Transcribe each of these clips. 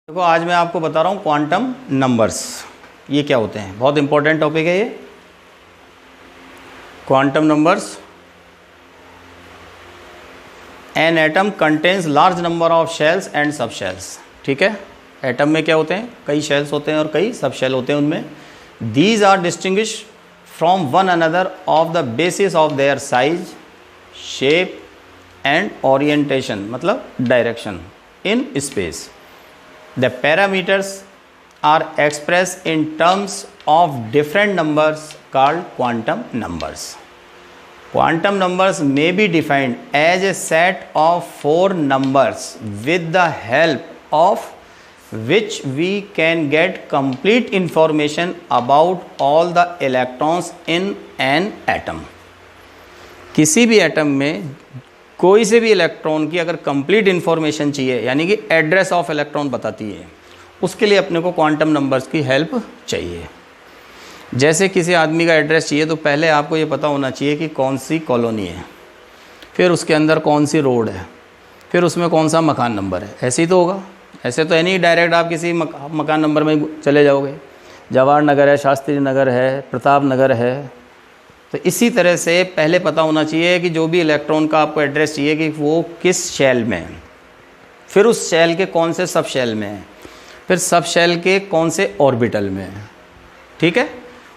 देखो आज मैं आपको बता रहा हूँ क्वांटम नंबर्स ये क्या होते हैं। बहुत इंपॉर्टेंट टॉपिक है ये quantum numbers. An atom contains large number of shells and सब शेल्स। ठीक है, एटम में क्या होते हैं, कई शेल्स होते हैं और कई सब शेल होते हैं। उनमें these are distinguish from one another of the basis of their size, shape and orientation, मतलब direction in space. The parameters are expressed in terms of different numbers called quantum numbers. Quantum numbers may be defined as a set of four numbers with the help of which we can get complete information about all the electrons in an atom. किसी भी atom में कोई से भी electron की अगर complete information चाहिए, यानी कि एड्रेस ऑफ इलेक्ट्रॉन बताती है, उसके लिए अपने को क्वांटम नंबर्स की हेल्प चाहिए। जैसे किसी आदमी का एड्रेस चाहिए तो पहले आपको ये पता होना चाहिए कि कौन सी कॉलोनी है, फिर उसके अंदर कौन सी रोड है, फिर उसमें कौन सा मकान नंबर है। ऐसे ही तो होगा, ऐसे तो है नहीं डायरेक्ट आप किसी मकान नंबर में चले जाओगे। जवाहर नगर है, शास्त्री नगर है, प्रताप नगर है। तो इसी तरह से पहले पता होना चाहिए कि जो भी इलेक्ट्रॉन का आपको एड्रेस चाहिए कि वो किस शेल में है, फिर उस शेल के कौन से सब शेल में है, फिर सब शेल के कौन से ऑर्बिटल में है। ठीक है,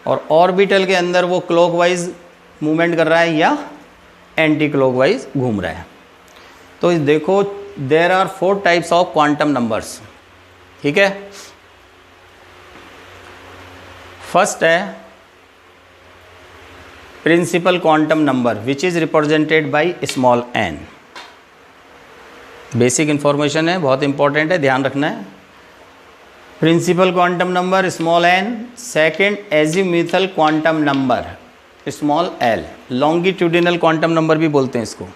और ऑर्बिटल के अंदर वो क्लॉकवाइज मूवमेंट कर रहा है या एंटी क्लॉकवाइज घूम रहा है। तो देखो there are 4 types of quantum numbers. ठीक है, फर्स्ट है principal quantum number which is represented by small N. Basic information है, बहुत इंपॉर्टेंट है, ध्यान रखना है। Principal quantum number small N. Second azimuthal quantum number small L. Longitudinal quantum number भी बोलते हैं इसको,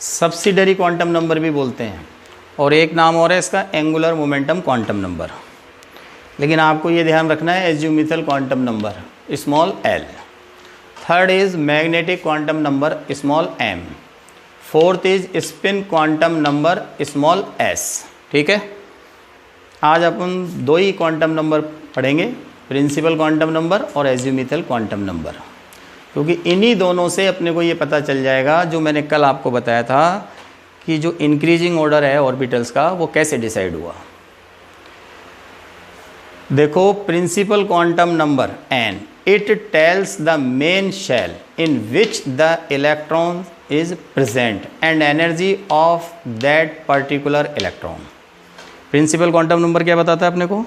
सब्सिडरी क्वांटम नंबर भी बोलते हैं, और एक नाम और है इसका एंगुलर मोमेंटम क्वांटम नंबर। लेकिन आपको ये ध्यान रखना है azimuthal quantum number small L. Third is magnetic quantum number small M. Fourth is spin quantum number small S. ठीक है, आज अपन 2 ही क्वांटम नंबर पढ़ेंगे, प्रिंसिपल क्वांटम नंबर और एजीम्यूथल क्वांटम नंबर, क्योंकि इन्हीं दोनों से अपने को ये पता चल जाएगा जो मैंने कल आपको बताया था कि जो इंक्रीजिंग ऑर्डर है ऑर्बिटल्स का वो कैसे डिसाइड हुआ। देखो principal quantum number N, it tells the main shell in which the electron is present and energy of that particular electron। Principal quantum number क्या बताता है अपने को,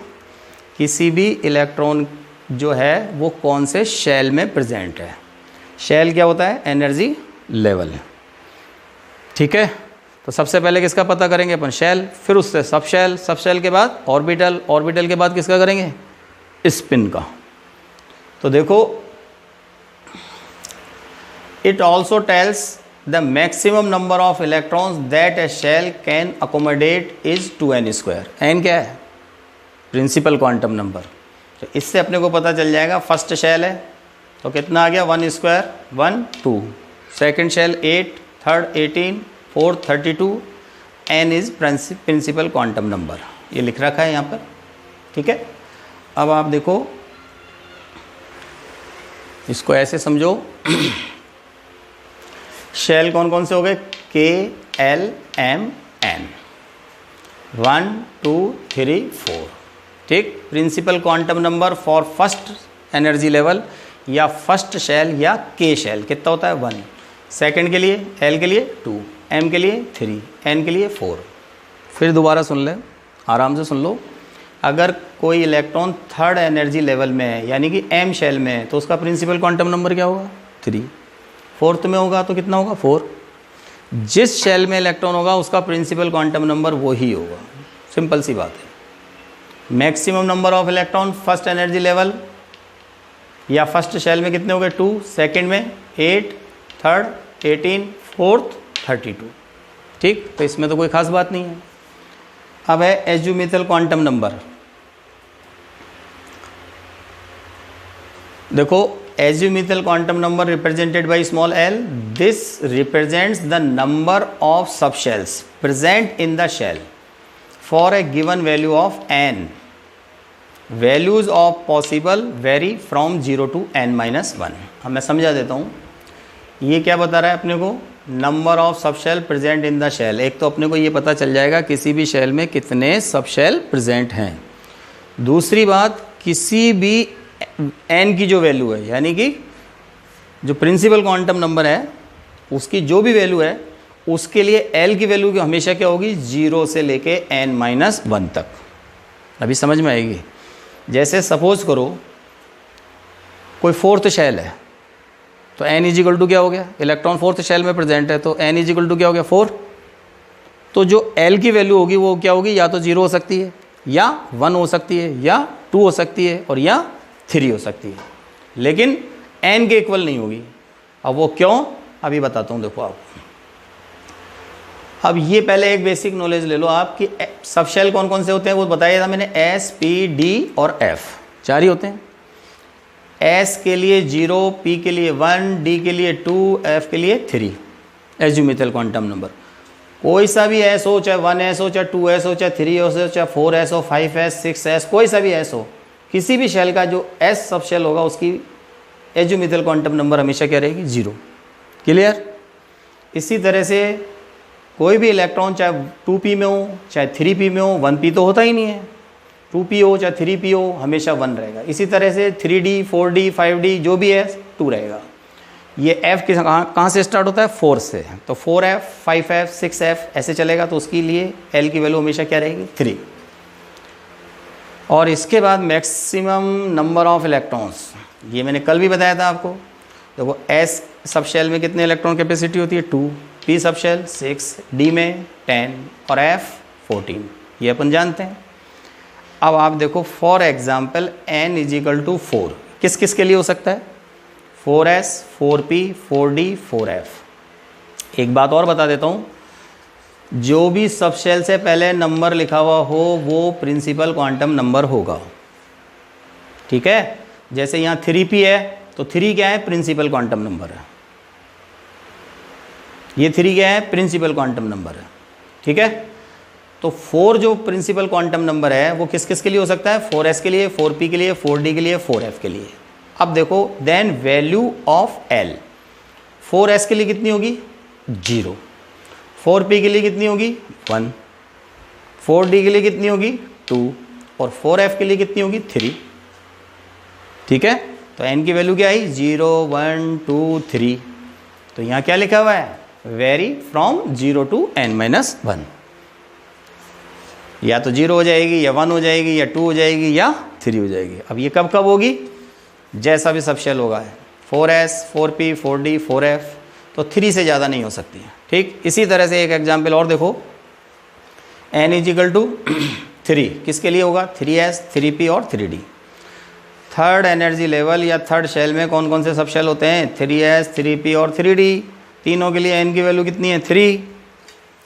किसी भी इलेक्ट्रॉन जो है वो कौन से शेल में प्रेजेंट है। शेल क्या होता है, एनर्जी लेवल। ठीक है, तो सबसे पहले किसका पता करेंगे अपन, शेल, फिर उससे सब शेल, सब शेल के बाद ऑर्बिटल, ऑर्बिटल के बाद किसका करेंगे, स्पिन का। तो देखो it also tells the maximum number of electrons that a shell can accommodate is 2n²। N क्या है, प्रिंसिपल क्वांटम नंबर। तो इससे अपने को पता चल जाएगा फर्स्ट शेल है तो कितना आ गया 1² 1 2, second shell 8, third 18, fourth 32। N is principal quantum number, ये लिख रखा है यहाँ पर। ठीक है, अब आप देखो इसको ऐसे समझो शेल कौन कौन से हो गए, के एल एम एन, 1 2 3 4। ठीक, principal quantum number for first energy level या फर्स्ट शेल या के शेल कितना होता है 1, सेकंड के लिए एल के लिए 2, एम के लिए 3, एन के लिए 4। फिर दोबारा सुन ले, आराम से सुन लो। अगर कोई इलेक्ट्रॉन थर्ड एनर्जी लेवल में है यानी कि एम शेल में है तो उसका प्रिंसिपल क्वांटम नंबर क्या होगा 3। फोर्थ में होगा तो कितना होगा 4। जिस शेल में इलेक्ट्रॉन होगा उसका प्रिंसिपल क्वांटम नंबर वो ही होगा, सिंपल सी बात है। Maximum number of electron first energy level या फर्स्ट शेल में कितने हो गए 2, सेकेंड में 8, थर्ड 18, फोर्थ 32। ठीक, तो इसमें तो कोई खास बात नहीं है। अब है एजीम्यूथल क्वांटम नंबर। देखो azimuthal quantum number represented by small L. This represents the number of sub shells present in the shell for a given value of N, values of possible vary from 0 to n-1। अब मैं समझा देता हूँ। ये क्या बता रहा है अपने को, number of sub shell present in the shell. एक तो अपने को ये पता चल जाएगा किसी भी शेल में कितने सब शेल प्रेजेंट हैं। दूसरी बात, किसी भी n की जो वैल्यू है, यानी कि जो प्रिंसिपल क्वांटम नंबर है उसकी जो भी वैल्यू है, उसके लिए l की वैल्यू की हमेशा क्या होगी, 0 से लेके n-1 तक। अभी समझ में आएगी। जैसे सपोज करो कोई फोर्थ शेल है, तो n इजिकल टू क्या हो गया, इलेक्ट्रॉन फोर्थ शेल में प्रेजेंट है, तो n इजिकल टू क्या हो गया, 4। तो जो l की वैल्यू होगी वो क्या होगी, या तो 0 हो सकती है, या 1 हो सकती है, या 2 हो सकती है, और या 3 हो सकती है, लेकिन n के इक्वल नहीं होगी। अब वो क्यों, अभी बताता हूँ। देखो आप, अब ये पहले एक बेसिक नॉलेज ले लो आप कि सब शेल कौन कौन से होते हैं, वो बताया था मैंने, S, P, D और F, 4 ही होते हैं। S के लिए 0, P के लिए 1, D के लिए 2, F के लिए 3 एज्यूमेथल क्वांटम नंबर। कोई सा भी S हो, चाहे 1S हो, चाहे 2S हो, चाहे 3S हो, चाहे 4S हो, 5S, 6S, कोई सा भी S हो, किसी भी शेल का जो S सब शेल होगा उसकी एज्यूमेथल क्वांटम नंबर हमेशा क्या रहेगी, 0। क्लियर। इसी तरह से कोई भी इलेक्ट्रॉन चाहे 2p में हो, चाहे 3p में हो, 1p तो होता ही नहीं है, 2p हो चाहे 3p हो, हमेशा 1 रहेगा। इसी तरह से 3d, 4d, 5d जो भी है 2 रहेगा। ये f कहाँ से स्टार्ट होता है, 4 से, तो 4f, 5f, 6f ऐसे चलेगा, तो उसके लिए l की वैल्यू हमेशा क्या रहेगी, 3। और इसके बाद मैक्सिमम नंबर ऑफ इलेक्ट्रॉन्स, ये मैंने कल भी बताया था आपको। देखो s सब शेल में कितने इलेक्ट्रॉन कैपेसिटी होती है, 2, P सब शेल 6, D में 10 और F 14, ये अपन जानते हैं। अब आप देखो for example n is equal to 4 किस किस के लिए हो सकता है, 4s, 4p, 4d, 4f। एक बात और बता देता हूँ, जो भी सब शेल से पहले नंबर लिखा हुआ हो वो प्रिंसिपल क्वांटम नंबर होगा। ठीक है, जैसे यहाँ 3p है तो 3 क्या है, प्रिंसिपल क्वांटम नंबर है। ये 3 क्या है, प्रिंसिपल क्वांटम नंबर है। ठीक है, तो 4 जो प्रिंसिपल क्वांटम नंबर है वो किस किस के लिए हो सकता है, 4s के लिए, 4p के लिए, 4d के लिए, 4f के लिए। अब देखो then value of l, 4s के लिए कितनी होगी, 0, 4p के लिए कितनी होगी, 1, 4d के लिए कितनी होगी, 2, और 4f के लिए कितनी होगी, 3। ठीक है, तो n की वैल्यू क्या आई, 0, 1, 2, 3। तो यहाँ क्या लिखा हुआ है, वेरी फ्रॉम 0 to n-1। या तो 0 हो जाएगी, या 1 हो जाएगी, या 2 हो जाएगी, या 3 हो जाएगी। अब ये कब कब होगी, जैसा भी सब शेल होगा, 4s, 4p, 4d, 4f, तो 3 से ज़्यादा नहीं हो सकती है। ठीक, इसी तरह से एक एग्जाम्पल और देखो, n इजिकल टू 3 किसके लिए होगा, 3s, 3p और 3d। थर्ड एनर्जी लेवल या थर्ड शेल में कौन कौन से सब शेल होते हैं, 3s, 3p और 3d। तीनों के लिए n की वैल्यू कितनी है, 3।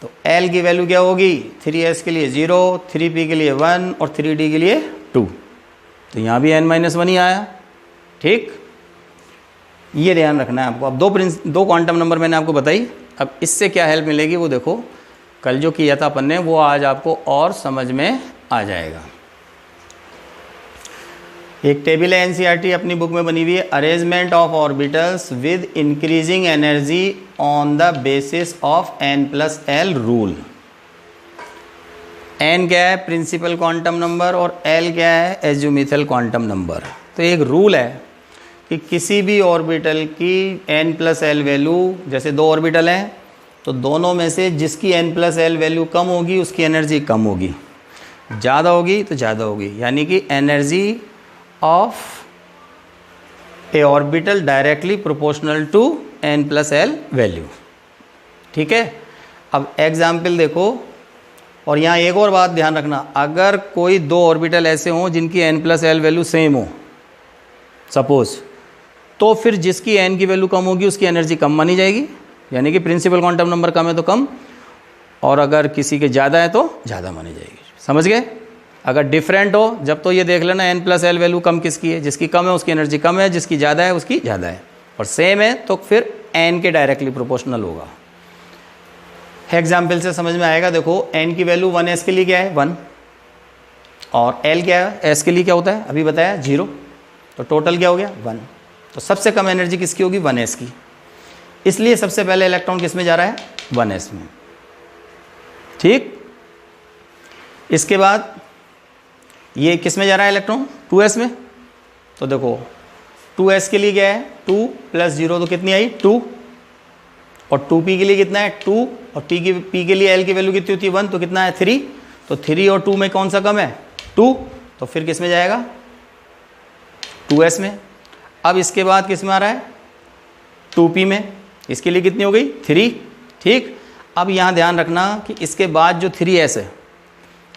तो l की वैल्यू क्या होगी, 3s के लिए 0, 3p के लिए 1 और 3d के लिए 2। तो यहाँ भी n-1 ही आया। ठीक, ये ध्यान रखना है आपको। अब दो क्वांटम नंबर मैंने आपको बताई। अब इससे क्या हेल्प मिलेगी वो देखो, कल जो किया था अपन ने वो आज आपको और समझ में आ जाएगा। एक टेबल है एनसीईआरटी अपनी बुक में बनी हुई है, arrangement of orbitals with increasing energy on the basis of n+l rule. n क्या है, प्रिंसिपल क्वांटम नंबर, और l क्या है, एज्यूमेथल क्वांटम नंबर। तो एक रूल है कि किसी भी ऑर्बिटल की n+l वैल्यू, जैसे 2 ऑर्बिटल हैं तो दोनों में से जिसकी n+l वैल्यू कम होगी उसकी एनर्जी कम होगी, ज़्यादा होगी तो ज़्यादा होगी। यानी कि energy of a orbital directly proportional to n+l value. ठीक है, अब एग्जाम्पल देखो, और यहाँ एक और बात ध्यान रखना, अगर कोई 2 ऑर्बिटल ऐसे हों जिनकी n+l वैल्यू सेम हो सपोज, तो फिर जिसकी n की वैल्यू कम होगी उसकी एनर्जी कम मानी जाएगी, यानी कि प्रिंसिपल क्वांटम नंबर कम है तो कम, और अगर किसी के ज़्यादा है तो ज़्यादा मानी जाएगी। समझ गए? अगर डिफरेंट हो जब तो ये देख लेना n+l वैल्यू कम किसकी है, जिसकी कम है उसकी एनर्जी कम है, जिसकी ज़्यादा है उसकी ज़्यादा है, और सेम है तो फिर n के डायरेक्टली प्रोपोर्शनल होगा। एग्जाम्पल से समझ में आएगा। देखो n की वैल्यू 1s के लिए क्या है 1, और l क्या है s के लिए क्या होता है अभी बताया 0, तो टोटल क्या हो गया 1। तो सबसे कम एनर्जी किसकी होगी 1s की, इसलिए सबसे पहले इलेक्ट्रॉन किस में जा रहा है 1s में। ठीक, इसके बाद ये किस में जा रहा है इलेक्ट्रॉन 2s में। तो देखो 2s के लिए क्या है 2 + 0 तो कितनी आई 2, और 2p के लिए कितना है 2, और p के लिए l की वैल्यू कितनी होती है 1, तो कितना है 3। तो 3 और 2 में कौन सा कम है 2, तो फिर किस में जाएगा 2s में। अब इसके बाद किस में आ रहा है 2p में, इसके लिए कितनी हो गई 3। ठीक, अब यहाँ ध्यान रखना कि इसके बाद जो 3s है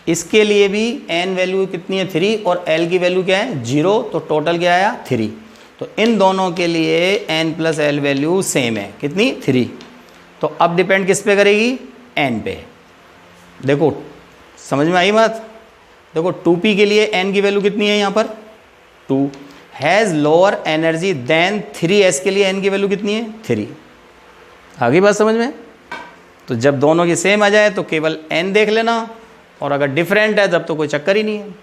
इसके लिए भी n वैल्यू कितनी है 3, और l की वैल्यू क्या है 0, तो टोटल क्या आया 3। तो इन दोनों के लिए n + l वैल्यू सेम है, कितनी 3। तो अब डिपेंड किस पे करेगी n पे। देखो समझ में आई बात। देखो 2p के लिए n की वैल्यू कितनी है यहाँ पर 2, has lower energy then 3s के लिए n की वैल्यू कितनी है 3। आगे बात समझ में। तो जब दोनों की सेम आ जाए तो केवल n देख लेना, और अगर डिफरेंट है तब तो कोई चक्कर ही नहीं है।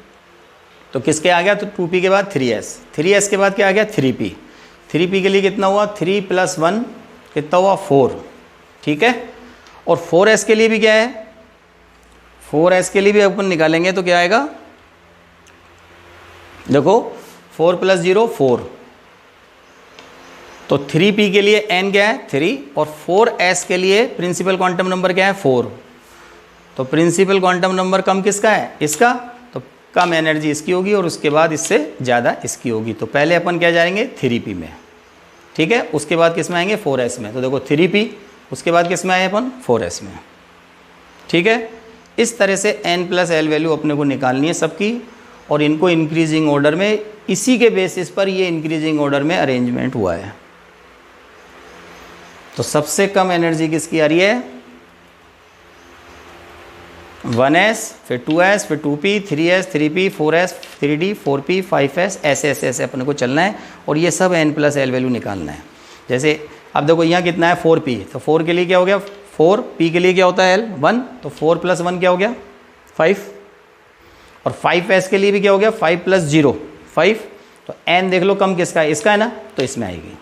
तो किसके आ गया तो 2p के बाद 3s के बाद क्या आ गया 3p के लिए कितना हुआ 3 + 1 कितना हुआ 4। ठीक है, और 4s के लिए भी क्या है 4s के लिए भी अपन निकालेंगे तो क्या आएगा, देखो 4 + 0 4, तो 3p के लिए n क्या है 3, और 4s के लिए प्रिंसिपल क्वांटम नंबर क्या है 4। तो प्रिंसिपल क्वांटम नंबर कम किसका है इसका, तो कम एनर्जी इसकी होगी और उसके बाद इससे ज़्यादा इसकी होगी। तो पहले अपन क्या जाएंगे 3p में, ठीक है, उसके बाद किस में आएंगे 4s में। तो देखो 3p, उसके बाद किस में आए अपन 4s में। ठीक है, इस तरह से n + l वैल्यू अपने को निकालनी है सबकी, और इनको इंक्रीजिंग ऑर्डर में, इसी के बेसिस पर ये इंक्रीजिंग ऑर्डर में अरेंजमेंट हुआ है। तो सबसे कम एनर्जी किसकी आ रही है 1s, फिर 2s, फिर 2p, 3s, 3p, 4s, 3d, 4p, 5s, ऐसे अपने को चलना है, और ये सब n + l वैल्यू निकालना है। जैसे अब देखो यहाँ कितना है 4p, तो 4 के लिए क्या हो गया 4, p के लिए क्या होता है l 1, तो 4 + 1 क्या हो गया 5, और 5s के लिए भी क्या हो गया 5 + 0 5। तो n देख लो कम किसका है, इसका है ना, तो इसमें आएगी।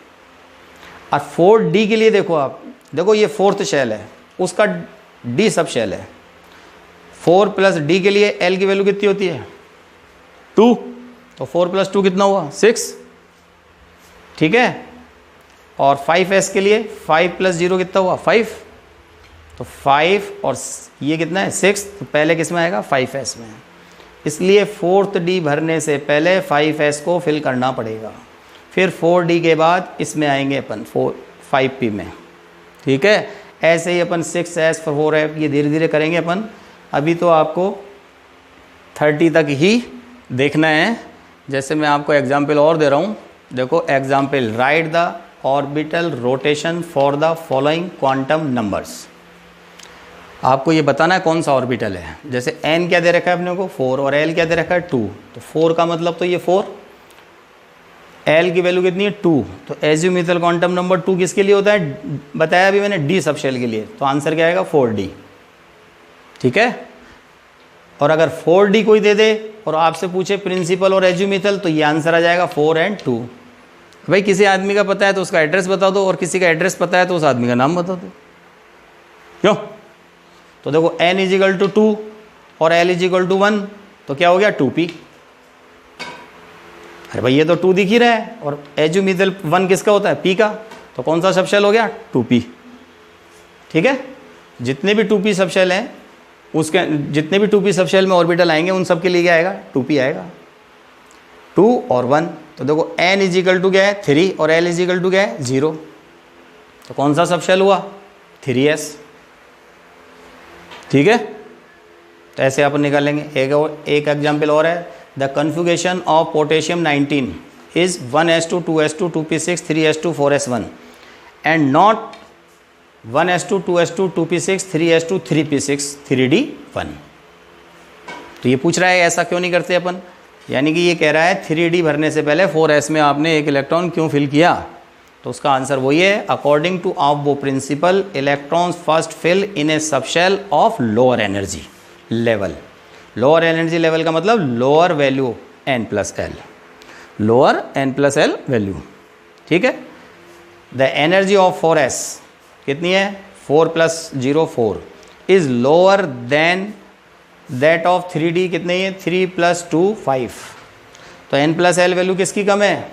और 4d के लिए देखो आप, देखो ये 4th शेल है, उसका d सब शेल है। 4 + d के लिए l की वैल्यू कितनी होती है 2, तो 4 + 2 कितना हुआ 6। ठीक है, और 5s के लिए 5 + 0 कितना हुआ 5, तो 5 और ये कितना है 6, तो पहले किस में आएगा 5s में। इसलिए 4th d भरने से पहले 5s को फिल करना पड़ेगा, फिर 4d के बाद इसमें आएंगे अपन 5p में। ठीक है, ऐसे ही अपन 6s 4f ये धीरे धीरे करेंगे अपन। अभी तो आपको 30 तक ही देखना है। जैसे मैं आपको एग्जाम्पल और दे रहा हूँ, देखो example, right the orbital rotation for the following quantum numbers. आपको ये बताना है कौन सा ऑर्बिटल है। जैसे n क्या दे रखा है अपने को 4, और l क्या दे रखा है 2, तो 4 का मतलब तो ये 4, l की वैल्यू कितनी है 2, तो एज्यूमिथल क्वांटम नंबर 2 किसके लिए होता है बताया अभी मैंने d सब शेल के लिए, तो आंसर क्या आएगा 4d। ठीक है, और अगर 4d कोई दे दे और आपसे पूछे प्रिंसिपल और एज्यूमिथल, तो ये आंसर आ जाएगा 4 और 2। भाई किसी आदमी का पता है तो उसका एड्रेस बता दो, और किसी का एड्रेस पता है तो उस आदमी का नाम बता दो, क्यों। तो देखो n = 2 और l = 1, तो क्या हो गया 2p। अरे भाई ये तो 2 दिख ही रहा है, और एज्यूमिथल 1 किसका होता है p का, तो कौन सा सबशेल हो गया 2p। ठीक है, जितने भी 2p सबशेल हैं, उसके जितने भी 2p सबशेल में ऑर्बिटल आएंगे उन सब के लिए क्या आएगा 2p आएगा, 2 और 1। तो देखो n = क्या है 3, और l = क्या है 0, तो कौन सा सबशेल हुआ 3s। ठीक है, तो ऐसे अपन निकालेंगे। एक एग्जाम्पल और है, the configuration of potassium 19 is 1s2 2s2 2p6 3s2 4s1 and not 1s2 2s2 2p6 3s2 3p6 3d1। तो ये पूछ रहा है ऐसा क्यों नहीं करते अपन, यानी कि ये कह रहा है 3d भरने से पहले 4s में आपने एक इलेक्ट्रॉन क्यों फिल किया। तो उसका आंसर वही है, according to aufbau principle electrons first fill in a subshell of lower energy level. Lower energy level का मतलब lower value n+l, lower n+l value, ठीक है। द एनर्जी ऑफ 4s कितनी है, 4 + 0 4 is lower than that of 3d कितनी है, 3 + 2 5। तो n+l value किसकी कम है,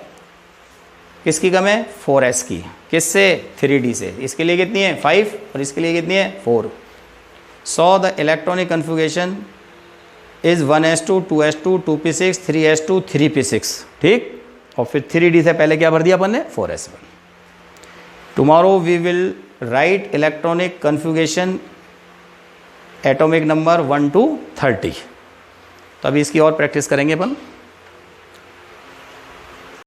किसकी कम है, 4s की, किससे, 3d से। इसके लिए कितनी है 5 और इसके लिए कितनी है 4। So the electronic configuration is 1s2 2s2 2p6 3s2 3p6, ठीक। और फिर 3d से पहले क्या भर दिया अपन ने, 4s1। Tomorrow we will write electronic configuration atomic number 1 to 30। तो अभी इसकी और प्रैक्टिस करेंगे अपन।